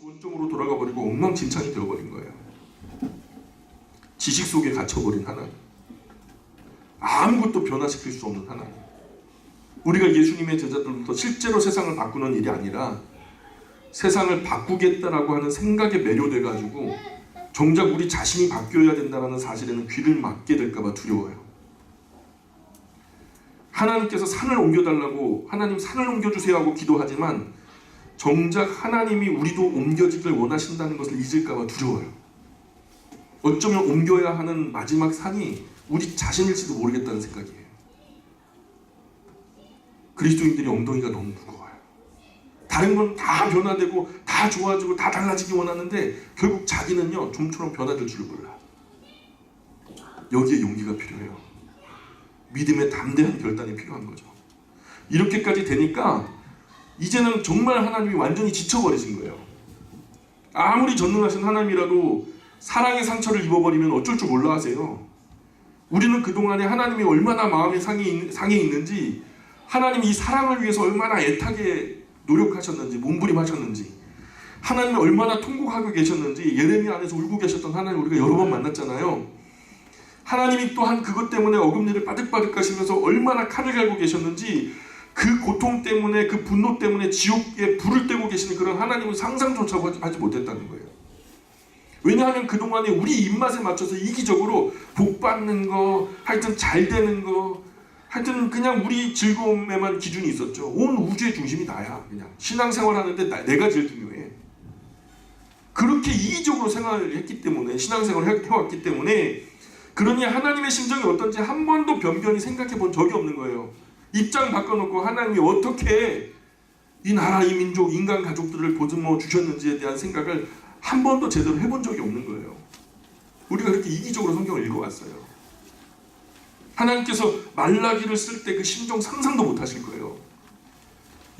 원점으로 돌아가 버리고 엉망진창이 되어버린 거예요. 지식 속에 갇혀버린 하나님, 아무것도 변화시킬 수 없는 하나님. 우리가 예수님의 제자들부터 실제로 세상을 바꾸는 일이 아니라 세상을 바꾸겠다라고 하는 생각에 매료돼가지고 정작 우리 자신이 바뀌어야 된다는 사실에는 귀를 막게 될까봐 두려워요. 하나님께서 산을 옮겨달라고 하나님 산을 옮겨주세요 하고 기도하지만 정작 하나님이 우리도 옮겨지길 원하신다는 것을 잊을까봐 두려워요. 어쩌면 옮겨야 하는 마지막 산이 우리 자신일지도 모르겠다는 생각이에요. 그리스도인들이 엉덩이가 너무 무거워요. 다른 건 다 변화되고 다 좋아지고 다 달라지기 원하는데 결국 자기는요 좀처럼 변화될 줄 몰라. 여기에 용기가 필요해요. 믿음의 담대한 결단이 필요한 거죠. 이렇게까지 되니까 이제는 정말 하나님이 완전히 지쳐버리신 거예요. 아무리 전능하신 하나님이라도 사랑의 상처를 입어버리면 어쩔 줄 몰라 하세요. 우리는 그동안에 하나님이 얼마나 마음에 상해 있는지, 하나님이 이 사랑을 위해서 얼마나 애타게 노력하셨는지, 몸부림하셨는지, 하나님이 얼마나 통곡하고 계셨는지 예레미야 안에서 울고 계셨던 하나님 우리가 여러 번 만났잖아요. 하나님이 또한 그것 때문에 어금니를 바득바득 가시면서 얼마나 칼을 갈고 계셨는지, 그 고통 때문에 그 분노 때문에 지옥에 불을 떼고 계시는 그런 하나님은 상상조차 하지 못했다는 거예요. 왜냐하면 그동안에 우리 입맛에 맞춰서 이기적으로 복 받는 거, 하여튼 잘 되는 거, 하여튼 그냥 우리 즐거움에만 기준이 있었죠. 온 우주의 중심이 나야. 그냥 신앙생활 하는데 내가 제일 중요해. 그렇게 이기적으로 생활을 했기 때문에, 신앙생활을 해왔기 때문에, 그러니 하나님의 심정이 어떤지 한 번도 변변히 생각해 본 적이 없는 거예요. 입장 바꿔놓고 하나님이 어떻게 이 나라, 이 민족, 인간 가족들을 보듬어 주셨는지에 대한 생각을 한 번도 제대로 해본 적이 없는 거예요. 우리가 그렇게 이기적으로 성경을 읽어왔어요. 하나님께서 말라기를 쓸 때 그 심정 상상도 못 하실 거예요.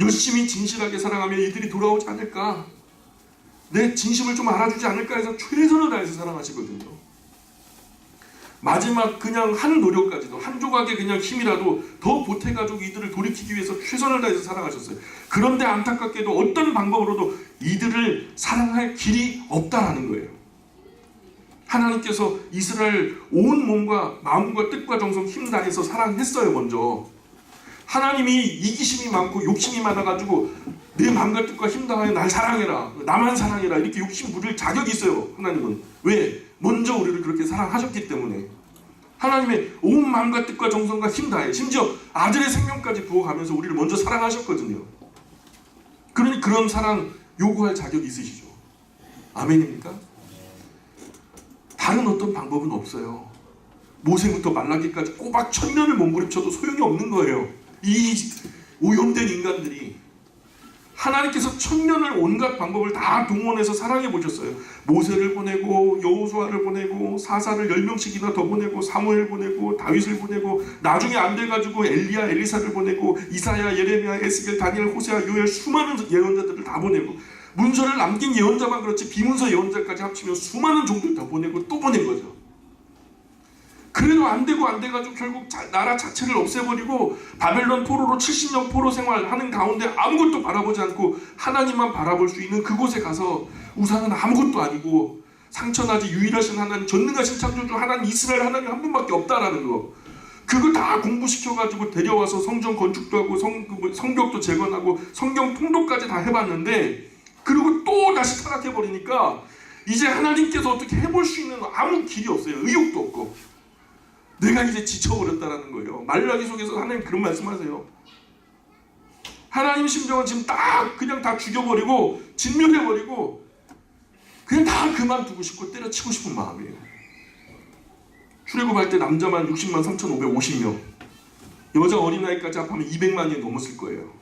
열심히 진실하게 사랑하면 이들이 돌아오지 않을까, 내 진심을 좀 알아주지 않을까 해서 최선을 다해서 사랑하시거든요. 마지막 그냥 한 노력까지도, 한 조각의 그냥 힘이라도 더 보태가지고 이들을 돌이키기 위해서 최선을 다해서 사랑하셨어요. 그런데 안타깝게도 어떤 방법으로도 이들을 사랑할 길이 없다라는 거예요. 하나님께서 이스라엘 온 몸과 마음과 뜻과 정성 힘 다해서 사랑했어요. 먼저 하나님이 이기심이 많고 욕심이 많아가지고 내 마음과 뜻과 힘 다하여 날 사랑해라, 나만 사랑해라, 이렇게 욕심 부릴 자격이 있어요. 하나님은 왜? 먼저 우리를 그렇게 사랑하셨기 때문에. 하나님의 온 마음과 뜻과 정성과 힘 다해, 심지어 아들의 생명까지 부어가면서 우리를 먼저 사랑하셨거든요. 그러니 그런 사랑 요구할 자격이 있으시죠. 아멘입니까? 다른 어떤 방법은 없어요. 모세부터 말라기까지 꼬박 1000년을 몸부림쳐도 소용이 없는 거예요. 이 오염된 인간들이. 하나님께서 1000년을 온갖 방법을 다 동원해서 사랑해 보셨어요. 모세를 보내고 여호수아를 보내고 사사를 10명씩이나 더 보내고 사무엘 보내고 다윗을 보내고 나중에 안 돼가지고 엘리야 엘리사를 보내고 이사야 예레미야 에스겔 다니엘 호세아 요엘 수많은 예언자들을 다 보내고 문서를 남긴 예언자만 그렇지 비문서 예언자까지 합치면 수많은 종들 다 보내고 또 보낸 거죠. 그래도 안 되고 안 돼가지고 결국 나라 자체를 없애버리고 바벨론 포로로 70년 포로 생활하는 가운데 아무것도 바라보지 않고 하나님만 바라볼 수 있는 그곳에 가서 우상은 아무것도 아니고 상처나지 유일하신 하나님, 전능하신 창조주 하나님, 이스라엘 하나님 한 분밖에 없다라는 거, 그거 다 공부시켜가지고 데려와서 성전 건축도 하고 성벽도 재건하고 성경 통독까지 다 해봤는데, 그리고 또 다시 타락해버리니까 이제 하나님께서 어떻게 해볼 수 있는 아무 길이 없어요. 의욕도 없고 내가 이제 지쳐버렸다라는 거예요. 말라기 속에서 하나님 그런 말씀하세요. 하나님 심정은 지금 그냥 다 죽여버리고 진멸해버리고 그냥 다 그만두고 싶고 때려치고 싶은 마음이에요. 출애굽할 때 남자만 60만 3,550명, 여자 어린아이까지 합하면 200만이 넘었을 거예요.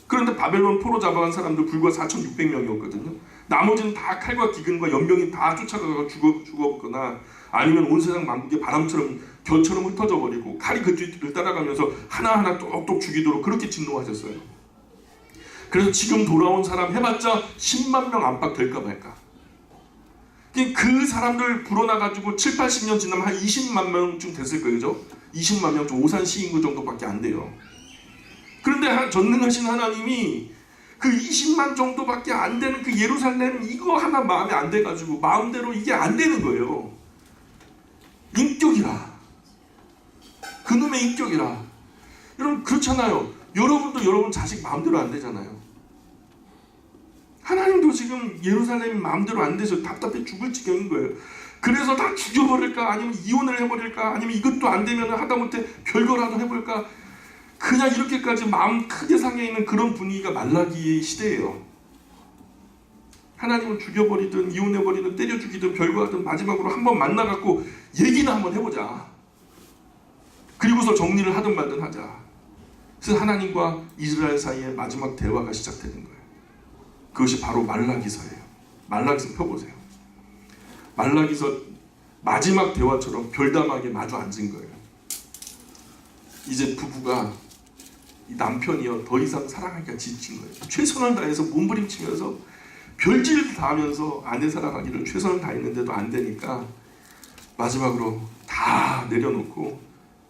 그런데 바벨론 포로 잡아간 사람들 불과 4,600명이었거든요. 나머지는 다 칼과 기근과 연병이 다 쫓아가서 죽었거나 아니면 온 세상 만국의 바람처럼 겨처럼 흩어져 버리고 칼이 그 뒤를 따라가면서 하나하나 똑똑 죽이도록 그렇게 진노하셨어요. 그래서 지금 돌아온 사람 해봤자 10만 명 안팎 될까 말까. 그 사람들 불어나가지고 7, 80년 지나면 한 20만 명쯤 됐을 거예요. 그죠? 20만 명, 좀 오산 시인구 정도밖에 안 돼요. 그런데 전능하신 하나님이 그 20만 정도밖에 안 되는 그 예루살렘 이거 하나 마음에 안 돼가지고 마음대로 이게 안 되는 거예요. 인격이라. 그놈의 인격이라. 여러분 그렇잖아요. 여러분도 여러분 자식 마음대로 안 되잖아요. 하나님도 지금 예루살렘이 마음대로 안 돼서 답답해 죽을 지경인 거예요. 그래서 다 죽여버릴까 아니면 이혼을 해버릴까 아니면 이것도 안 되면 하다못해 별거라도 해볼까 그냥 이렇게까지 마음 크게 상해 있는 그런 분위기가 말라기의 시대예요. 하나님은 죽여버리든 이혼해버리든 때려 죽이든 별거하든 마지막으로 한번 만나갖고 얘기나 한번 해보자. 그리고서 정리를 하든 말든 하자. 그래서 하나님과 이스라엘 사이에 마지막 대화가 시작되는 거예요. 그것이 바로 말라기서예요. 말라기서 펴보세요. 말라기서 마지막 대화처럼 별담하게 마주 앉은 거예요. 이제 부부가 이 남편이요 더 이상 사랑하기가 지친 거예요. 최선을 다해서 몸부림치면서 별짓을 다 하면서 아내 사랑하기를 최선을 다했는데도 안 되니까 마지막으로 다 내려놓고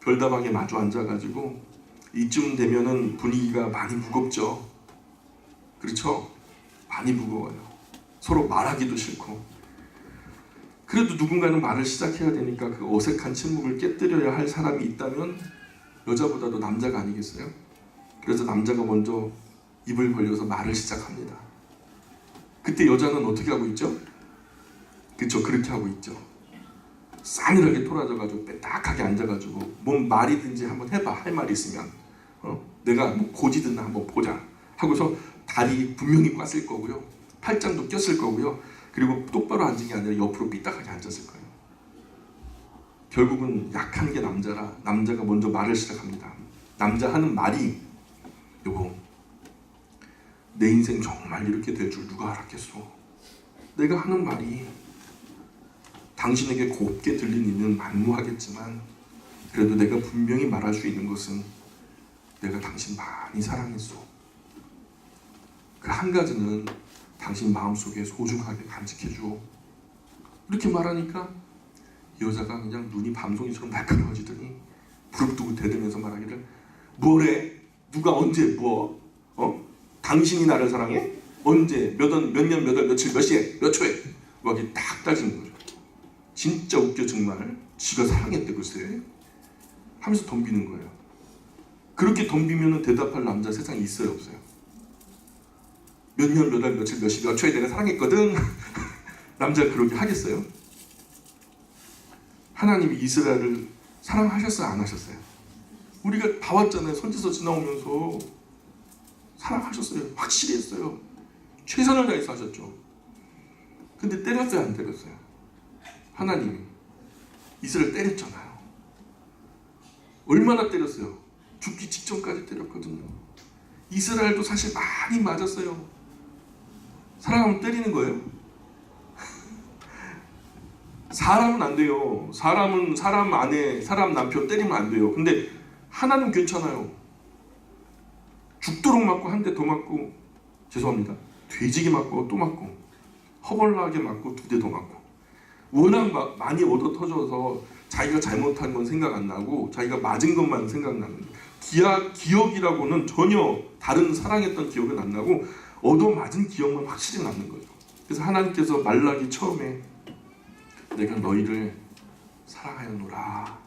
별다방에 마주 앉아가지고 이쯤 되면은 분위기가 많이 무겁죠. 그렇죠? 많이 무거워요. 서로 말하기도 싫고. 그래도 누군가는 말을 시작해야 되니까 그 어색한 침묵을 깨뜨려야 할 사람이 있다면 여자보다도 남자가 아니겠어요? 그래서 남자가 먼저 입을 벌려서 말을 시작합니다. 그때 여자는 어떻게 하고 있죠? 그쵸, 그렇게 하고 있죠. 싸늘하게 토라져가지고 빼딱하게 앉아가지고 뭔 말이든지 한번 해봐. 할 말이 있으면 내가 뭐 고지든 한번 보자 하고서 다리 분명히 꽈을 거고요. 팔짱도 꼈을 거고요. 그리고 똑바로 앉은 게 아니라 옆으로 삐딱하게 앉았을 거예요. 결국은 약한 게 남자라 남자가 먼저 말을 시작합니다. 남자 하는 말이 여보 내 인생 정말 이렇게 될 줄 누가 알았겠어. 내가 하는 말이 당신에게 곱게 들리는 만무하겠지만 그래도 내가 분명히 말할 수 있는 것은 내가 당신 많이 사랑했어. 그 한 가지는 당신 마음속에 소중하게 간직해줘. 이렇게 말하니까 여자가 그냥 눈이 밤송이처럼 날카로워지더니 부릅뜨고 대들면서 말하기를 뭐래? 누가 언제 뭐? 당신이 나를 사랑해? 언제? 몇 년, 몇 월, 며칠, 몇 시에? 몇 초에? 막 이렇게 딱 따지는 거죠. 진짜 웃겨 정말. 지가 사랑했대 글쎄. 하면서 덤비는 거예요. 그렇게 덤비면 대답할 남자 세상에 있어요 없어요? 몇 년, 몇 월, 며칠, 몇 시, 몇 초에 내가 사랑했거든. 남자가 그렇게 하겠어요? 하나님이 이스라엘을 사랑하셨어요? 안 하셨어요? 우리가 봐왔잖아요. 선지서 지나오면서 사랑하셨어요. 확실히 했어요. 최선을 다해서 하셨죠. 근데 때렸어요? 안 때렸어요? 하나님이 이스라엘 때렸잖아요. 얼마나 때렸어요? 죽기 직전까지 때렸거든요. 이스라엘도 사실 많이 맞았어요. 사랑하면 때리는 거예요? 사람은 안 돼요. 사람은 사람 아내, 사람 남편 때리면 안 돼요. 근데 하나는 괜찮아요. 죽도록 맞고 한 대 더 맞고 죄송합니다. 돼지게 맞고 또 맞고 허벌나게 맞고 두 대 더 맞고 워낙 많이 얻어 터져서 자기가 잘못한 건 생각 안 나고 자기가 맞은 것만 생각나는 기억이라고는 전혀 다른 사랑했던 기억은 안 나고 얻어맞은 기억만 확실히 남는 거예요. 그래서 하나님께서 말라기 처음에 내가 너희를 사랑하였노라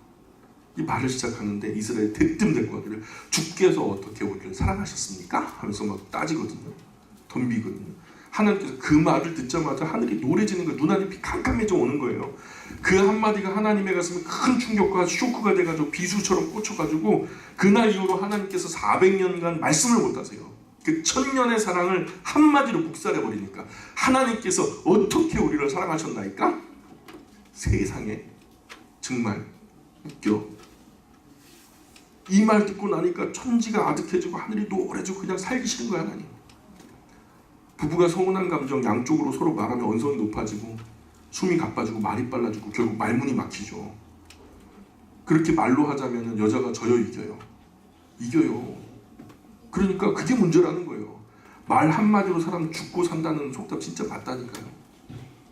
이 말을 시작하는데 이스라엘 대뜸대고 하기를 주께서 어떻게 우리를 사랑하셨습니까? 하면서 막 따지거든요. 덤비거든요. 하나님께서 그 말을 듣자마자 하늘이 노래지는 거예요. 눈알이 캄캄해져 오는 거예요. 그 한마디가 하나님의 가슴에 큰 충격과 쇼크가 돼가지고 비수처럼 꽂혀가지고 그날 이후로 하나님께서 400년간 말씀을 못 하세요. 그 1000년의 사랑을 한마디로 묵살해버리니까 하나님께서 어떻게 우리를 사랑하셨나이까? 세상에 정말 웃겨. 이 말 듣고 나니까 천지가 아득해지고 하늘이 노래지고 그냥 살기 싫은 거야 하나님. 부부가 서운한 감정 양쪽으로 서로 말하면 언성이 높아지고 숨이 가빠지고 말이 빨라지고 결국 말문이 막히죠. 그렇게 말로 하자면 여자가 져요 이겨요? 이겨요. 그러니까 그게 문제라는 거예요. 말 한마디로 사람 죽고 산다는 속담 진짜 맞다니까요.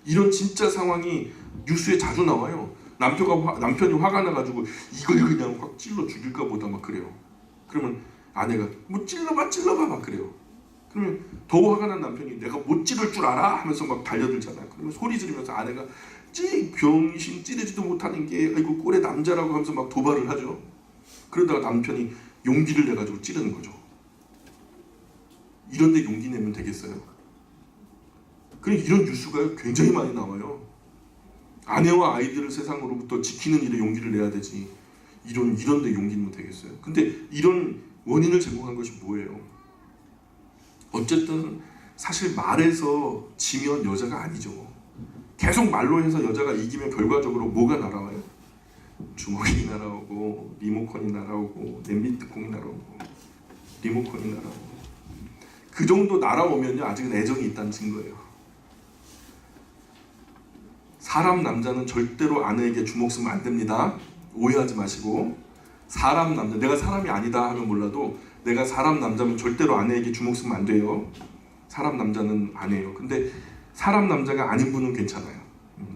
이런 진짜 상황이 뉴스에 자주 나와요. 남편이 화가 나가지고 이걸 그냥 확 찔러 죽일까 보다 막 그래요. 그러면 아내가 뭐 찔러봐 막 그래요. 그러면 더 화가 난 남편이 내가 못 찌를 줄 알아? 하면서 막 달려들잖아요. 그러면 소리 지르면서 아내가 병신 찌르지도 못하는 게 아이고 꼴의 남자라고 하면서 막 도발을 하죠. 그러다가 남편이 용기를 내가지고 찌르는 거죠. 이런데 용기 내면 되겠어요? 그럼 이런 뉴스가 굉장히 많이 나와요. 아내와 아이들을 세상으로부터 지키는 일에 용기를 내야 되지. 이런데 용기 내면 되겠어요? 근데 이런 원인을 제공한 것이 뭐예요? 어쨌든 사실 말해서 지면 여자가 아니죠. 계속 말로 해서 여자가 이기면 결과적으로 뭐가 날아와요? 주먹이 날아오고 리모컨이 날아오고 냄비 뚜껑이 날아오고 리모컨이 날아오고 그 정도 날아오면요 아직은 애정이 있다는 증거예요. 사람 남자는 절대로 아내에게 주먹 쓰면 안 됩니다. 오해하지 마시고 사람 남자 내가 사람이 아니다 하면 몰라도 내가 사람 남자면 절대로 아내에게 주먹 쓰면 안 돼요. 사람 남자는 아니에요. 근데 사람 남자가 아닌 분은 괜찮아요.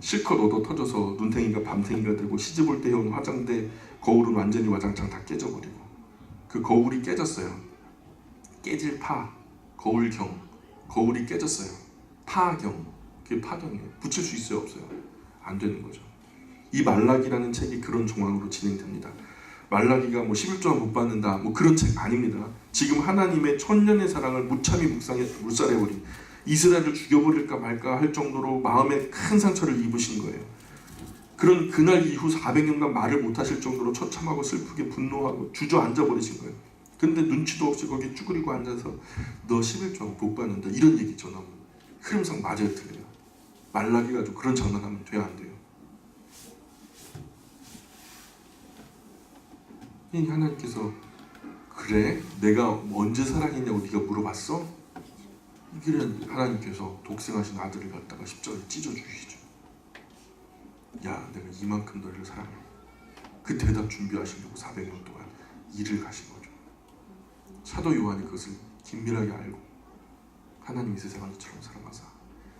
실컷 얻어 터져서 눈탱이가 밤탱이가 되고 시집 올 때 해온 화장대 거울은 완전히 와장창 다 깨져버리고 그 거울이 깨졌어요. 깨질 파, 거울경, 거울이 깨졌어요. 파경, 그게 파경이에요. 붙일 수 있어요 없어요? 안 되는 거죠. 이 말라기라는 책이 그런 정황으로 진행됩니다. 말라기가 뭐 11조가 못 받는다 뭐 그런 책 아닙니다. 지금 하나님의 천년의 사랑을 무참히 묵살해버린 이스라엘을 죽여버릴까 말까 할 정도로 마음에 큰 상처를 입으신 거예요. 그런 그날 이후 400년간 말을 못하실 정도로 처참하고 슬프게 분노하고 주저앉아 버리신 거예요. 근데 눈치도 없이 거기 쭈그리고 앉아서 너 11조 못 받는다 이런 얘기 전하면 흐름상 맞아요 틀려요? 말라기 가지고 그런 장난하면 돼요 안 돼요? 하나님께서 그래? 내가 언제 사랑했냐고 네가 물어봤어? 이길은 하나님께서 독생하신 아들을 갖다가 십자가에 찢어주시죠. 야 내가 이만큼 너를 사랑해. 그 대답 준비하시려고 400년 동안 일을 가신 거죠. 사도 요한이 그것을 긴밀하게 알고 하나님이 세상을 이처럼 사랑하사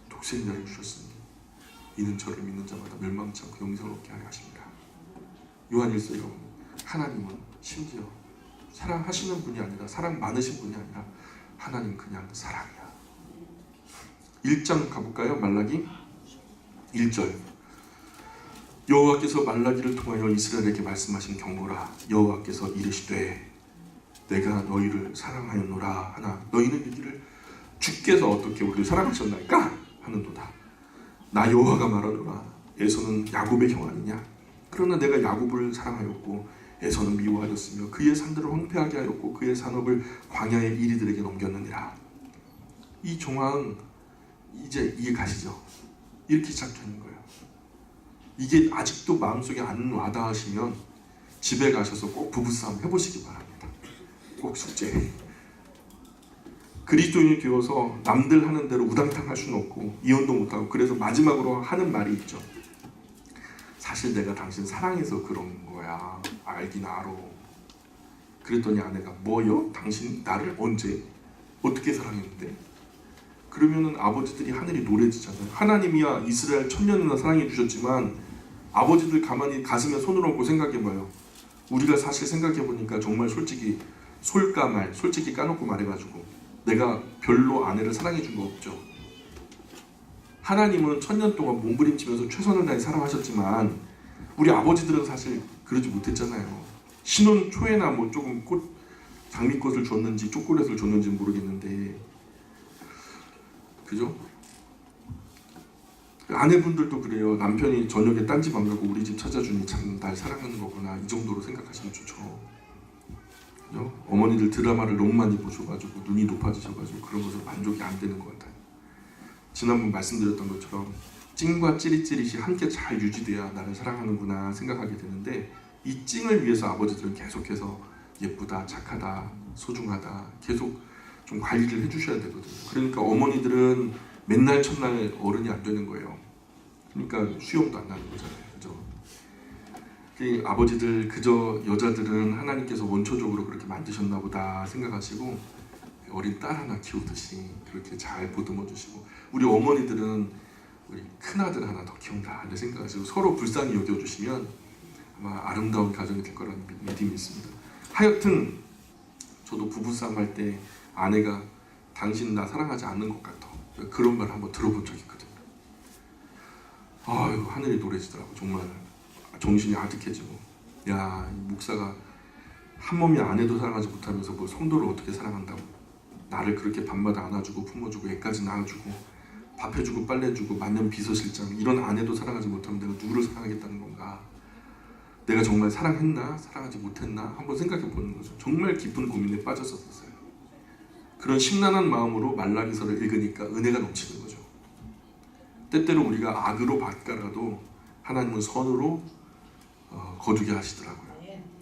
독생자를 주셨으니 이는 저를 믿는 자마다 멸망치 않고 영생을 얻게 하려 하십니다. 요한일서에 보면 하나님은 심지어 사랑하시는 분이 아니라 사랑 많으신 분이 아니라 하나님 그냥 사랑이야. 1장 가볼까요? 말라기 1절 여호와께서 말라기를 통하여 이스라엘에게 말씀하신 경고라. 여호와께서 이르시되 내가 너희를 사랑하였노라 하나 너희는 이기를 주께서 어떻게 우리를 사랑하셨나이까 하는도다. 나 여호와가 말하노라. 에서는 야곱의 형 아니냐? 그러나 내가 야곱을 사랑하였고 에서는 미워하였으며 그의 산들을 황폐하게 하였고 그의 산업을 광야의 이리들에게 넘겼느니라. 이 정황 이제 이해 가시죠? 이렇게 시작하는 거예요. 이게 아직도 마음속에 안 와닿으시면 집에 가셔서 꼭 부부싸움 해보시기 바랍니다. 꼭 숙제. 그리스도인이 되어서 남들 하는 대로 우당탕 할 수는 없고 이혼도 못하고 그래서 마지막으로 하는 말이 있죠. 사실 내가 당신 사랑해서 그런 거야. 알긴 알아. 그랬더니 아내가 뭐요? 당신 나를 언제? 어떻게 사랑했는데? 그러면은 아버지들이 하늘이 노래지잖아요. 하나님이야 이스라엘 천년이나 사랑해 주셨지만 아버지들 가만히 가슴에 손을 얹고 생각해봐요. 우리가 사실 생각해보니까 정말 솔직히 솔까말 솔직히 까놓고 말해가지고 내가 별로 아내를 사랑해 준 거 없죠. 하나님은 천년 동안 몸부림치면서 최선을 다해 사랑하셨지만 우리 아버지들은 사실 그러지 못했잖아요. 신혼 초에나 뭐 조금 장미꽃을 줬는지 초콜릿을 줬는지 모르겠는데 그죠? 아내분들도 그래요. 남편이 저녁에 딴집 안 가고 우리 집 찾아주니 참 날 사랑하는 거구나 이 정도로 생각하시면 좋죠. 그죠? 어머니들 드라마를 너무 많이 보셔가지고 눈이 높아지셔가지고 그런 것으로 만족이 안 되는 것 같아요. 지난번 말씀드렸던 것처럼 찡과 찌릿찌릿이 함께 잘 유지돼야 나를 사랑하는구나 생각하게 되는데 이 찡을 위해서 아버지들은 계속해서 예쁘다, 착하다, 소중하다 계속 좀 관리를 해주셔야 되거든요. 그러니까 어머니들은 맨날 첫날 어른이 안 되는 거예요. 그러니까 수염도 안 나는 거잖아요. 그죠? 아버지들 그저 여자들은 하나님께서 원초적으로 그렇게 만드셨나 보다 생각하시고 어린 딸 하나 키우듯이 그렇게 잘 보듬어 주시고 우리 어머니들은 우리 큰아들 하나 더 키운다 이렇게 생각하시고 서로 불쌍히 여겨주시면 아마 아름다운 가정이 될 거라는 믿음이 있습니다. 하여튼 저도 부부싸움 할 때 아내가 당신 나 사랑하지 않는 것 같아. 그런 말 한번 들어본 적이 있거든요. 아유, 하늘이 노래지더라고. 정말 정신이 아득해지고, 야, 이 목사가 한 몸이 아내도 사랑하지 못하면서 뭐 성도를 어떻게 사랑한다고. 나를 그렇게 밤마다 안아주고 품어주고 애까지 낳아주고 밥 해주고 빨래 해주고 만년 비서실장, 이런 아내도 사랑하지 못하면 내가 누구를 사랑하겠다는 건가. 내가 정말 사랑했나 사랑하지 못했나 한번 생각해 보는 거죠. 정말 깊은 고민에 빠졌었어요. 그런 심란한 마음으로 말라기서를 읽으니까 은혜가 넘치는 거죠. 때때로 우리가 악으로 받가라도 하나님은 선으로 거두게 하시더라고요.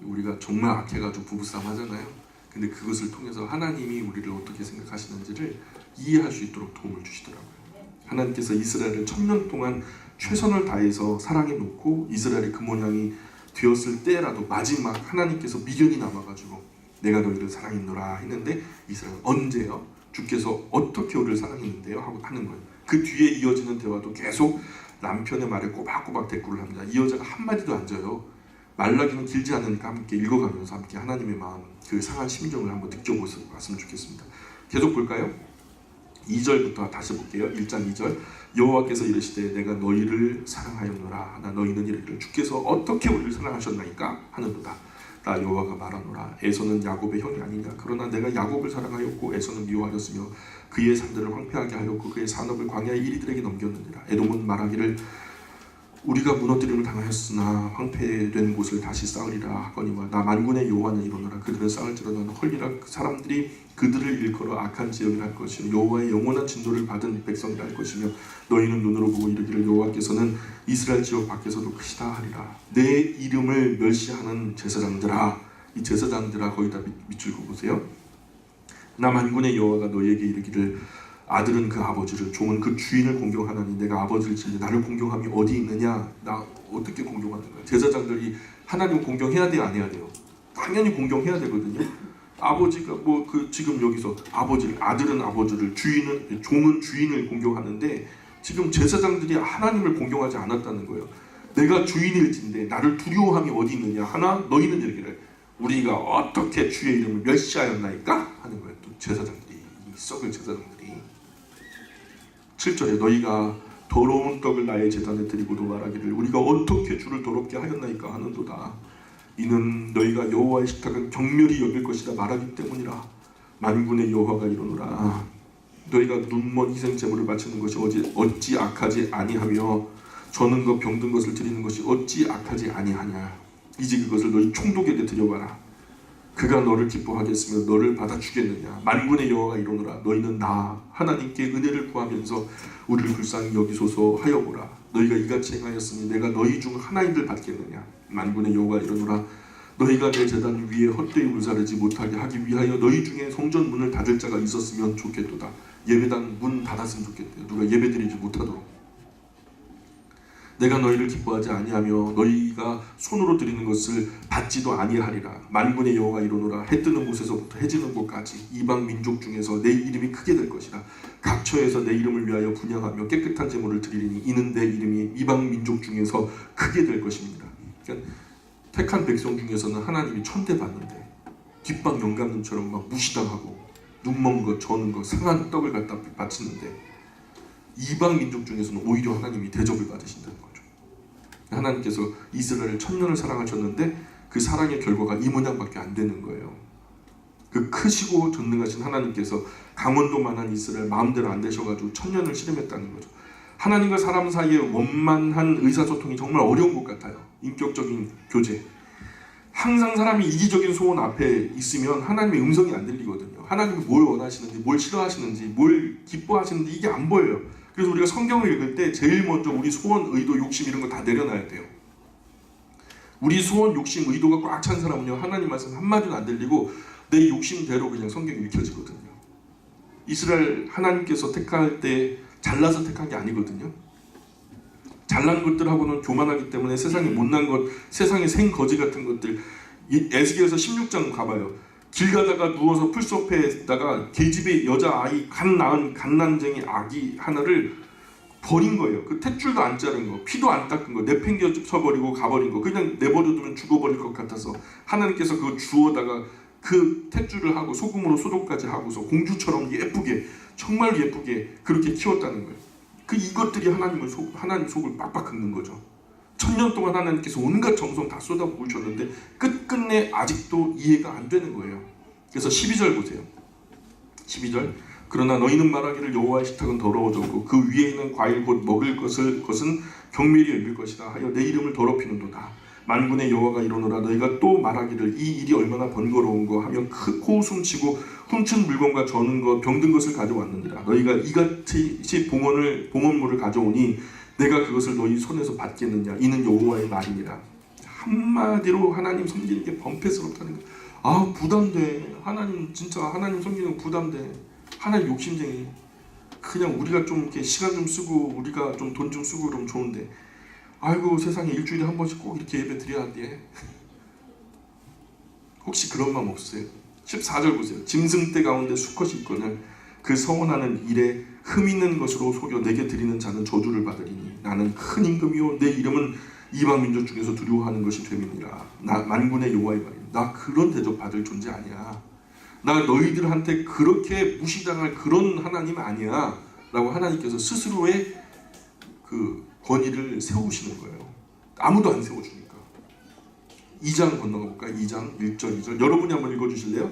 우리가 정말 악해가지고 부부싸움 하잖아요. 근데 그것을 통해서 하나님이 우리를 어떻게 생각하시는지를 이해할 수 있도록 도움을 주시더라고요. 하나님께서 이스라엘을 1000년 동안 최선을 다해서 사랑해 놓고 이스라엘이 그 모양이 되었을 때라도 마지막 하나님께서 미련이 남아가지고 내가 너희를 사랑했노라 했는데, 이스라엘은 언제요? 주께서 어떻게 우리를 사랑했는데요? 하고 하는 거예요. 그 뒤에 이어지는 대화도 계속 남편의 말에 꼬박꼬박 대꾸를 합니다. 이 여자가 한마디도 안 져요. 말라기는 길지 않으니까 함께 읽어가면서 함께 하나님의 마음, 그 상한 심정을 한번 느껴보았으면 좋겠습니다. 계속 볼까요? 2절부터 다시 볼게요. 1장 2절. 여호와께서 이르시되 내가 너희를 사랑하였노라. 나 너희는 이르기를 주께서 어떻게 우리를 사랑하셨나이까 하는도다. 나 여호와가 말하노라. 에서는 야곱의 형이 아니냐. 그러나 내가 야곱을 사랑하였고 에서는 미워하였으며 그의 산들을 황폐하게 하였고 그의 산업을 광야의 이리들에게 넘겼느니라. 에돔은 말하기를 우리가 무너뜨림을 당하였으나 황폐된 곳을 다시 쌓으리라 하거니와 나 만군의 여호와는 이르노라. 그들은 쌓을지라도 헐리라. 사람들이 그들을 일컬어 악한 지역이라 할 것이요 여호와의 영원한 진노를 받은 백성이라 할 것이며 너희는 눈으로 보고 이르기를 여호와께서는 이스라엘 지역 밖에서도 크시다 하리라. 내 이름을 멸시하는 제사장들아, 이 제사장들아 거기다 밑줄 그어보세요. 나 만군의 여호와가 너희에게 이르기를 아들은 그 아버지를, 종은 그 주인을 공경하나니 내가 아버지를 치는데 나를 공경함이 어디 있느냐. 나 어떻게 공경하는 거야? 제사장들이 하나님 공경해야 돼요, 안 해야 돼요? 당연히 공경해야 되거든요. 아버지가 뭐 그 지금 여기서 아버지를, 아들은 아버지를, 주인은, 종은 주인을 공경하는데 지금 제사장들이 하나님을 공경하지 않았다는 거예요. 내가 주인일진데 나를 두려워함이 어디 있느냐 하나 너희는 이르기를 우리가 어떻게 주의 이름을 멸시하였나이까 하는 거예요. 또 제사장들이, 이 썩을 제사장들이. 7절에 너희가 더러운 떡을 나의 제단에 드리고도 말하기를 우리가 어떻게 주를 더럽게 하였나이까 하는도다. 이는 너희가 여호와의 식탁은 경멸히 여길 것이다 말하기 때문이라. 만군의 여호와가 이르노라. 너희가 눈먼 희생 제물을 바치는 것이 어찌 악하지 아니하며 저는 것 병든 것을 드리는 것이 어찌 악하지 아니하냐. 이제 그것을 너희 총독에게 드려봐라. 그가 너를 기뻐하겠으며 너를 받아주겠느냐. 만군의 여호와가 이르노라. 너희는 나 하나님께 은혜를 구하면서 우리를 불쌍히 여기소서 하여보라. 너희가 이같이 행하였으니 내가 너희 중 하나인들 받겠느냐. 만군의 여호와가 이르노라. 너희가 내 제단 위에 헛되이 울사르지 못하게 하기 위하여 너희 중에 성전 문을 닫을 자가 있었으면 좋겠도다. 예배당 문 닫았으면 좋겠대요. 누가 예배드리지 못하도록. 내가 너희를 기뻐하지 아니하며 너희가 손으로 드리는 것을 받지도 아니하리라. 만군의 여호와가 이르노라. 해 뜨는 곳에서부터 해 지는 곳까지 이방 민족 중에서 내 이름이 크게 될 것이라. 각 처에서 내 이름을 위하여 분향하며 깨끗한 제물을 드리리니 이는 내 이름이 이방 민족 중에서 크게 될 것입니다. 그러니까 택한 백성 중에서는 하나님이 천대받는데 뒷방 영감님처럼 막 무시당하고 눈먼 것, 저는 것, 상한 떡을 갖다 바치는데 이방 민족 중에서는 오히려 하나님이 대접을 받으신다는 거죠. 하나님께서 이스라엘을 1000년을 사랑하셨는데 그 사랑의 결과가 이 모양밖에 안 되는 거예요. 그 크시고 전능하신 하나님께서 강원도만한 이스라엘 마음대로 안 되셔가지고 1000년을 씨름했다는 거죠. 하나님과 사람 사이의 원만한 의사소통이 정말 어려운 것 같아요. 인격적인 교제. 항상 사람이 이기적인 소원 앞에 있으면 하나님의 음성이 안 들리거든요. 하나님이 뭘 원하시는지, 뭘 싫어하시는지, 뭘 기뻐하시는지 이게 안 보여요. 그래서 우리가 성경을 읽을 때 제일 먼저 우리 소원, 의도, 욕심 이런 거 다 내려놔야 돼요. 우리 소원, 욕심, 의도가 꽉 찬 사람은요 하나님 말씀 한마디도 안 들리고 내 욕심대로 그냥 성경이 읽혀지거든요. 이스라엘 하나님께서 택할 때 잘나서 택한 게 아니거든요. 잘난 것들하고는 교만하기 때문에 세상에 못난 것, 세상의 생거지 같은 것들. 에스겔서 16장 가봐요. 길 가다가 누워서 풀숲에다가 계집의 여자아이 갓 낳은 갓난쟁이 아기 하나를 버린 거예요. 그 탯줄도 안 자른 거, 피도 안 닦은 거, 내팽겨 쳐버리고 가버린 거, 그냥 내버려두면 죽어버릴 것 같아서 하나님께서 그거 주워다가 그 탯줄을 하고 소금으로 소독까지 하고서 공주처럼 예쁘게 정말 예쁘게 그렇게 키웠다는 거예요. 그 이것들이 하나님 속을 빡빡 긁는 거죠. 1000년 동안 하나님께서 온갖 정성 다 쏟아부으셨는데 끝끝내 아직도 이해가 안 되는 거예요. 그래서 12절 보세요. 12절 그러나 너희는 말하기를 여호와의 식탁은 더러워졌고 그 위에 있는 과일 곧 먹을 것은 경멸이 여길 것이다 하여 내 이름을 더럽히는도다. 만군의 여호와가 이르노라 너희가 또 말하기를 이 일이 얼마나 번거로운거 하며 코웃음치고 훔친 물건과 저는 것 병든 것을 가져왔느니라. 너희가 이같이 봉헌물을 가져오니 내가 그것을 너희 손에서 받겠느냐 이는 여호와의 말이니라. 한마디로 하나님 섬기는 게 범패스럽다는 거예요. 아 부담돼. 하나님 진짜 하나님 섬기는 거 부담돼. 하나님 욕심쟁이. 그냥 우리가 좀 이렇게 시간 좀 쓰고 우리가 좀 돈 좀 쓰고 그러면 좋은데 아이고 세상에 일주일에 한 번씩 꼭 이렇게 예배 드려야 한대. 혹시 그런 마음 없으세요? 14절 보세요. 짐승떼 가운데 수컷이 있거늘 그 서원하는 일에 흠 있는 것으로 속여 내게 드리는 자는 저주를 받으리니 나는 큰 임금이요 내 이름은 이방 민족 중에서 두려워하는 것이 됨이니라. 나 만군의 여호와의 말이니 나 그런 대접 받을 존재 아니야. 나 너희들한테 그렇게 무시당할 그런 하나님 아니야 라고 하나님께서 스스로의 그 권위를 세우시는 거예요. 아무도 안 세워주니까. 2장 건너가 볼까요? 2장 1절 2절 여러분이 한번 읽어주실래요?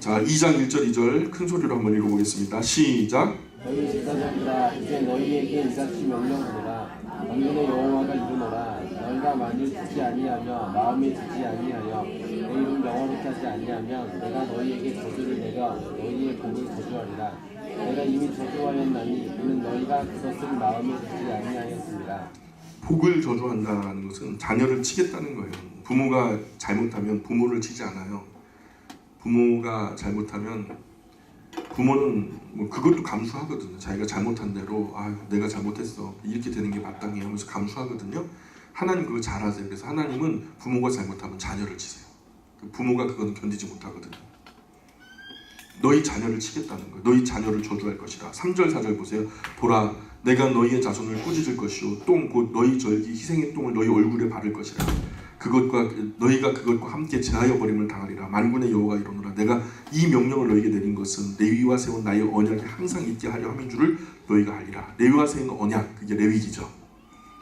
자 2장 1절 2절 큰 소리로 한번 읽어보겠습니다. 시작. 너희 제사장들아 이제 너희에게 이같이 명령하노라. 만군의 여호와가 이르노라. 너희가 만일 듣지 아니하며 마음에 듣지 아니하여 내 이름 영원히 하지 아니하면 내가 너희에게 저주를 내려 너희의 복을 저주하리라. 내가 이미 저주하였나니 이는 너희가 그것을 마음에 듣지 아니하였습니다. 복을 저주한다는 것은 자녀를 치겠다는 거예요. 부모가 잘못하면 부모를 치지 않아요. 부모가 잘못하면 부모는 뭐 그것도 감수하거든요. 자기가 잘못한 대로 아 내가 잘못했어 이렇게 되는 게 마땅해 하면서 감수하거든요. 하나님 그거 잘하세요. 그래서 하나님은 부모가 잘못하면 자녀를 치세요. 부모가 그건 견디지 못하거든요. 너희 자녀를 치겠다는 거예요. 너희 자녀를 저주할 것이라. 3절 4절 보세요. 보라 내가 너희의 자손을 꾸짖을 것이요 똥 곧 너희 절기 희생의 똥을 너희 얼굴에 바를 것이라. 너희가 그것과 함께 제하여 버림을 당하리라. 만군의 여호와가 이르노라. 내가 이 명령을 너희에게 내린 것은 레위와 세운 나의 언약이 항상 있게 하려 함인 줄을 너희가 알리라. 레위와 세운 언약 그게 레위기죠.